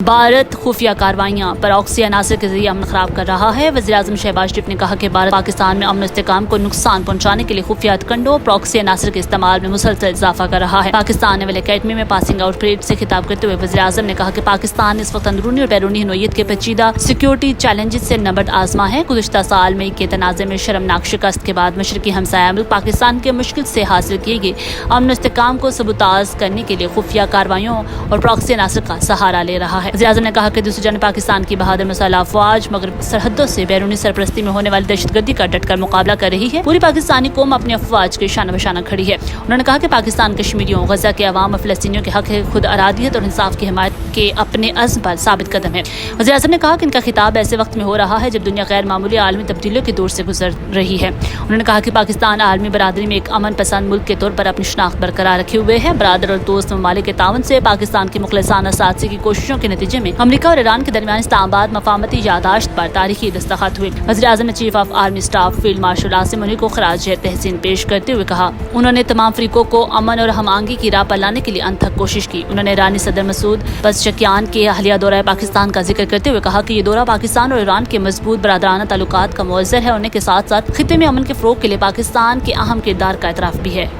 भारत खुफिया कार्रवाइयां प्रॉक्सी अनासर के जरिए अमन खराब कर रहा है। वज़ीर-ए-आज़म शहबाज शरीफ ने कहा कि भारत पाकिस्तान में अमन इस्तेहकाम को नुकसान पहुंचाने के लिए खुफिया हथकंडों प्रॉक्सी अनासर के इस्तेमाल में मुसलसल इजाफा कर रहा है। पाकिस्तान नेवल अकेडमी में पासिंग आउट परेड से खिताब करते हुए वज़ीर-ए-आज़म ने कहा कि पाकिस्तान इस वक्त अंदरूनी और बैरूनी नोयत के पेचीदा सिक्योरिटी चैलेंजेस से नबर्द आजमा है। गुज़िश्ता साल मई के तनाज़े में शर्मनाक शिकस्त के बाद मशरकी हमसाया मुल्क पाकिस्तान के मुश्किल से हासिल किए गए अमन इस्तेहकाम को सबूताज करने के लिए खुफिया कार्रवाइयों और प्रॉक्सी अनासर का सहारा ले रहा है। वज़ीर-ए-आज़म ने कहा कि दूसरी जानब पाकिस्तान की बहादुर मुसल्लह अफवाज मगरब सरहदों से बैरूनी सरपरस्ती में होने वाली दहशतगर्दी का डटकर मुकाबला कर रही है। पूरी पाकिस्तानी कौम अपनी अफवाज के शाना बशाना खड़ी है। उन्होंने कहा कि पाकिस्तान कश्मीरियों, गजा के अवाम और फ़लस्तीनियों के हक खुद अरादियत और इंसाफ की हिमायत के अपने अज़्म पर साबित कदम है। वज़ीर-ए-आज़म ने कहा कि इनका खिताब ऐसे वक्त में हो रहा है जब दुनिया गैर मामूली आलमी तब्दीलियों के दौर से गुजर रही है। उन्होंने कहा कि पाकिस्तान आलमी बरादरी में एक अमन पसंद मुल्क के तौर पर अपनी शनाख्त बरकरार रखे हुए है। बरादर और दोस्त ममालिक के तावन से पाकिस्तान की मुखलिसाना साथी की कोशिशों के नतीजे में अमरीका और ईरान के दरमियान इस्लामाबाद मफाहमती यादाश्त पर तारीखी दस्तखत हुए। वज़ीर-ए-आज़म ने chief of army staff field marshal Asim Munir को खराज तहसीन पेश करते हुए कहा उन्होंने तमाम फरीकों को अमन और हमआहंगी की राह पर लाने के लिए अनथक कोशिश की। उन्होंने ईरानी सदर मसूद पज़ेश्कियान के अहलिया दौरा पाकिस्तान का जिक्र करते हुए कहा कि ये दौरा पाकिस्तान और ईरान के मजबूत बरादराना ताल्लुकात का मुअज़्ज़र है। उन्हें के साथ साथ खित्ते में अमन के फ़रोग़ के लिए पाकिस्तान के अहम किरदार का एतराफ़ भी है।